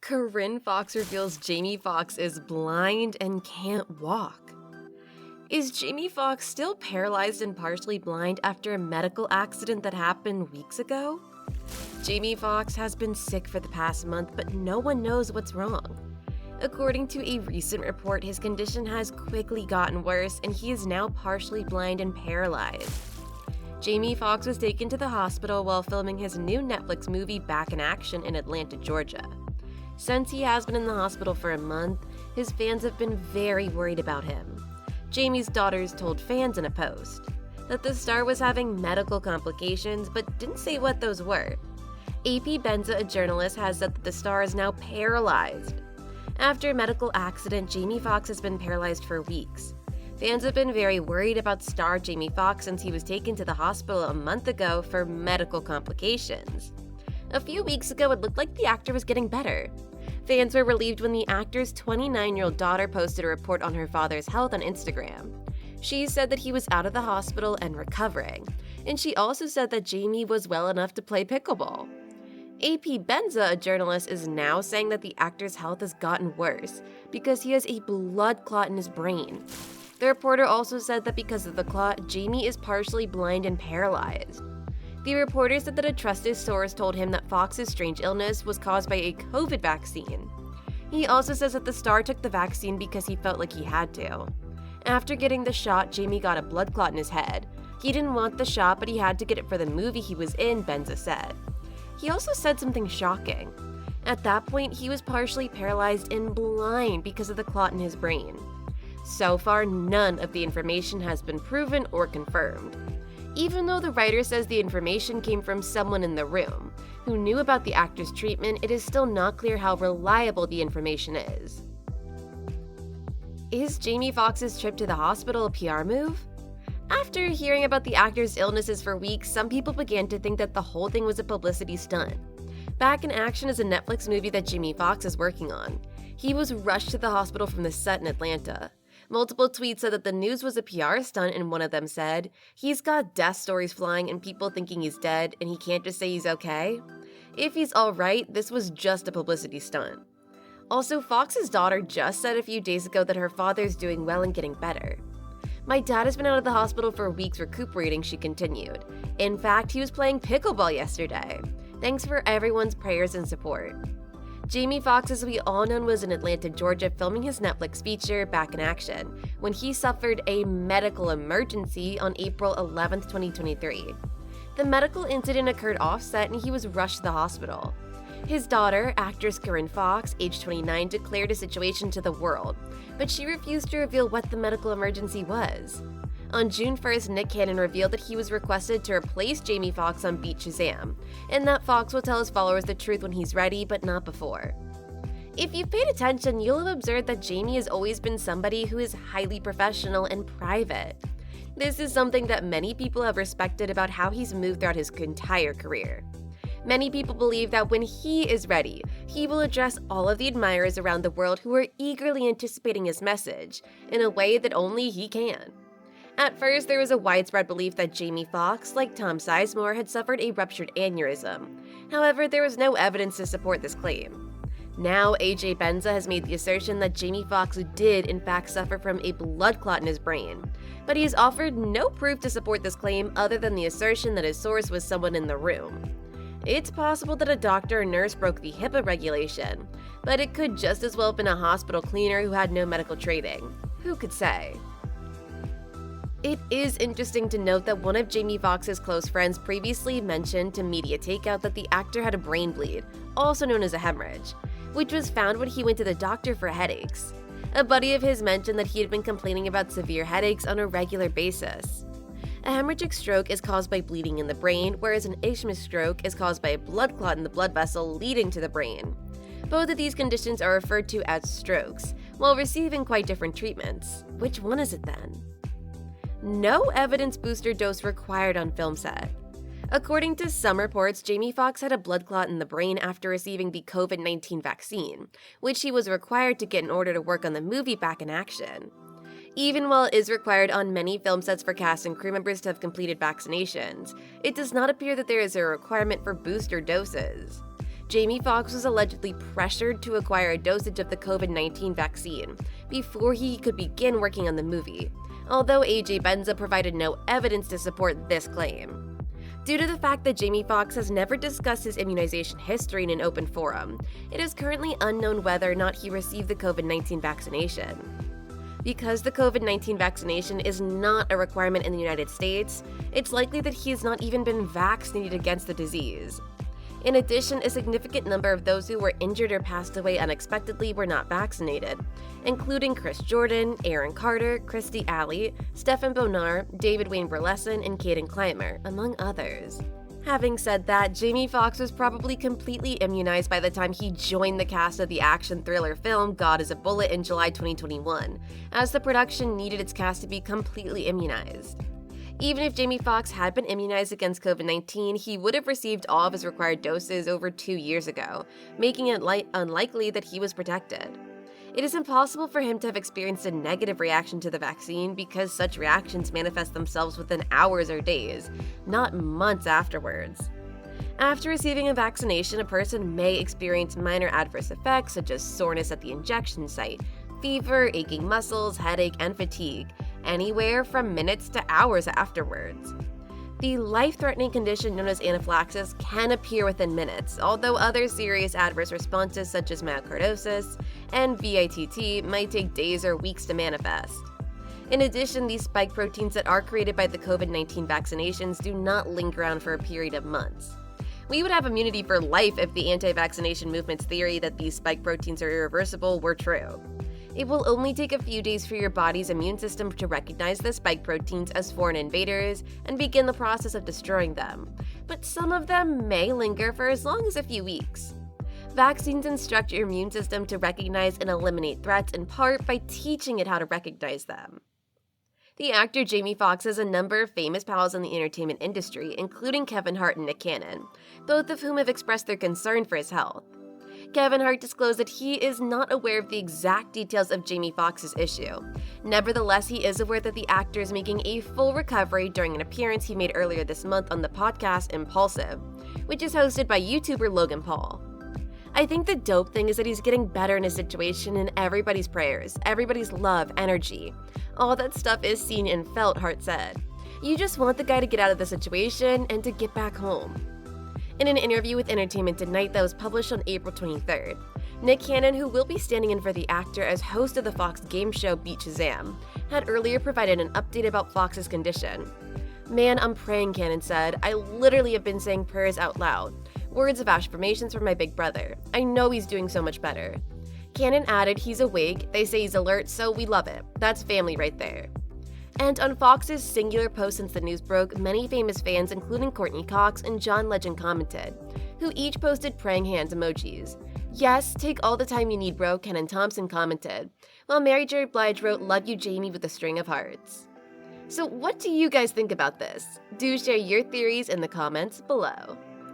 Corinne Foxx reveals Jamie Foxx is blind and can't walk. Is Jamie Foxx still paralyzed and partially blind after a medical accident that happened weeks ago? Jamie Foxx has been sick for the past month, but no one knows what's wrong. According to a recent report, his condition has quickly gotten worse and he is now partially blind and paralyzed. Jamie Foxx was taken to the hospital while filming his new Netflix movie Back in Action in Atlanta, Georgia. Since he has been in the hospital for a month, his fans have been very worried about him. Jamie's daughters told fans in a post that the star was having medical complications but didn't say what those were. AP Benza, a journalist, has said that the star is now paralyzed. After a medical accident, Jamie Foxx has been paralyzed for weeks. Fans have been very worried about star Jamie Foxx since he was taken to the hospital a month ago for medical complications. A few weeks ago, it looked like the actor was getting better. Fans were relieved when the actor's 29-year-old daughter posted a report on her father's health on Instagram. She said that he was out of the hospital and recovering, and she also said that Jamie was well enough to play pickleball. AP Benza, a journalist, is now saying that the actor's health has gotten worse because he has a blood clot in his brain. The reporter also said that because of the clot, Jamie is partially blind and paralyzed. The reporter said that a trusted source told him that Fox's strange illness was caused by a COVID vaccine. He also says that the star took the vaccine because he felt like he had to. After getting the shot, Jamie got a blood clot in his head. He didn't want the shot, but he had to get it for the movie he was in, Benza said. He also said something shocking. At that point, he was partially paralyzed and blind because of the clot in his brain. So far, none of the information has been proven or confirmed. Even though the writer says the information came from someone in the room who knew about the actor's treatment, it is still not clear how reliable the information is. Is Jamie Foxx's trip to the hospital a PR move? After hearing about the actor's illnesses for weeks, some people began to think that the whole thing was a publicity stunt. Back in Action is a Netflix movie that Jamie Foxx is working on. He was rushed to the hospital from the set in Atlanta. Multiple tweets said that the news was a PR stunt, and one of them said, "He's got death stories flying and people thinking he's dead, and he can't just say he's okay. If he's alright, this was just a publicity stunt." Also, Fox's daughter just said a few days ago that her father's doing well and getting better. "My dad has been out of the hospital for weeks recuperating," she continued. "In fact, he was playing pickleball yesterday. Thanks for everyone's prayers and support." Jamie Foxx, as we all know, was in Atlanta, Georgia, filming his Netflix feature, Back in Action, when he suffered a medical emergency on April 11, 2023. The medical incident occurred off-set and he was rushed to the hospital. His daughter, actress Corinne Foxx, age 29, declared a situation to the world, but she refused to reveal what the medical emergency was. On June 1st, Nick Cannon revealed that he was requested to replace Jamie Foxx on Beat Shazam, and that Foxx will tell his followers the truth when he's ready, but not before. If you've paid attention, you'll have observed that Jamie has always been somebody who is highly professional and private. This is something that many people have respected about how he's moved throughout his entire career. Many people believe that when he is ready, he will address all of the admirers around the world who are eagerly anticipating his message in a way that only he can. At first, there was a widespread belief that Jamie Foxx, like Tom Sizemore, had suffered a ruptured aneurysm. However, there was no evidence to support this claim. Now, AJ Benza has made the assertion that Jamie Foxx did in fact suffer from a blood clot in his brain, but he has offered no proof to support this claim other than the assertion that his source was someone in the room. It's possible that a doctor or nurse broke the HIPAA regulation, but it could just as well have been a hospital cleaner who had no medical training. Who could say? It is interesting to note that one of Jamie Foxx's close friends previously mentioned to Media Takeout that the actor had a brain bleed, also known as a hemorrhage, which was found when he went to the doctor for headaches. A buddy of his mentioned that he had been complaining about severe headaches on a regular basis. A hemorrhagic stroke is caused by bleeding in the brain, whereas an ischias stroke is caused by a blood clot in the blood vessel leading to the brain. Both of these conditions are referred to as strokes, while receiving quite different treatments. Which one is it then? No evidence booster dose required on film set. According to some reports, Jamie Foxx had a blood clot in the brain after receiving the COVID-19 vaccine, which he was required to get in order to work on the movie Back in Action. Even while it is required on many film sets for cast and crew members to have completed vaccinations, it does not appear that there is a requirement for booster doses. Jamie Foxx was allegedly pressured to acquire a dosage of the COVID-19 vaccine before he could begin working on the movie, although AJ Benza provided no evidence to support this claim. Due to the fact that Jamie Foxx has never discussed his immunization history in an open forum, it is currently unknown whether or not he received the COVID-19 vaccination. Because the COVID-19 vaccination is not a requirement in the United States, it's likely that he has not even been vaccinated against the disease. In addition, a significant number of those who were injured or passed away unexpectedly were not vaccinated, including Chris Jordan, Aaron Carter, Christy Alley, Stephen Bonar, David Wayne Burleson, and Caden Clymer, among others. Having said that, Jamie Foxx was probably completely immunized by the time he joined the cast of the action thriller film God is a Bullet in July 2021, as the production needed its cast to be completely immunized. Even if Jamie Foxx had been immunized against COVID-19, he would have received all of his required doses over 2 years ago, making it unlikely that he was protected. It is impossible for him to have experienced a negative reaction to the vaccine because such reactions manifest themselves within hours or days, not months afterwards. After receiving a vaccination, a person may experience minor adverse effects such as soreness at the injection site, fever, aching muscles, headache, and fatigue, anywhere from minutes to hours afterwards. The life-threatening condition known as anaphylaxis can appear within minutes, although other serious adverse responses such as myocarditis and VITT might take days or weeks to manifest. In addition, these spike proteins that are created by the COVID-19 vaccinations do not linger around for a period of months. We would have immunity for life if the anti-vaccination movement's theory that these spike proteins are irreversible were true. It will only take a few days for your body's immune system to recognize the spike proteins as foreign invaders and begin the process of destroying them, but some of them may linger for as long as a few weeks. Vaccines instruct your immune system to recognize and eliminate threats in part by teaching it how to recognize them. The actor Jamie Foxx has a number of famous pals in the entertainment industry, including Kevin Hart and Nick Cannon, both of whom have expressed their concern for his health. Kevin Hart disclosed that he is not aware of the exact details of Jamie Foxx's issue. Nevertheless, he is aware that the actor is making a full recovery during an appearance he made earlier this month on the podcast Impulsive, which is hosted by YouTuber Logan Paul. I think the dope thing is that he's getting better in his situation and everybody's prayers, everybody's love, energy. All that stuff is seen and felt, Hart said. You just want the guy to get out of the situation and to get back home. In an interview with Entertainment Tonight that was published on April 23rd, Nick Cannon, who will be standing in for the actor as host of the Fox game show Beat Shazam, had earlier provided an update about Fox's condition. "Man, I'm praying," Cannon said. "I literally have been saying prayers out loud. Words of affirmations from my big brother. I know he's doing so much better." Cannon added, "He's awake, they say he's alert, so we love it. That's family right there." And on Fox's singular post since the news broke, many famous fans, including Courtney Cox and John Legend, commented, who each posted praying hands emojis. "Yes, take all the time you need, bro," Kenan Thompson commented, while Mary J. Blige wrote, "Love you, Jamie," with a string of hearts. So what do you guys think about this? Do share your theories in the comments below.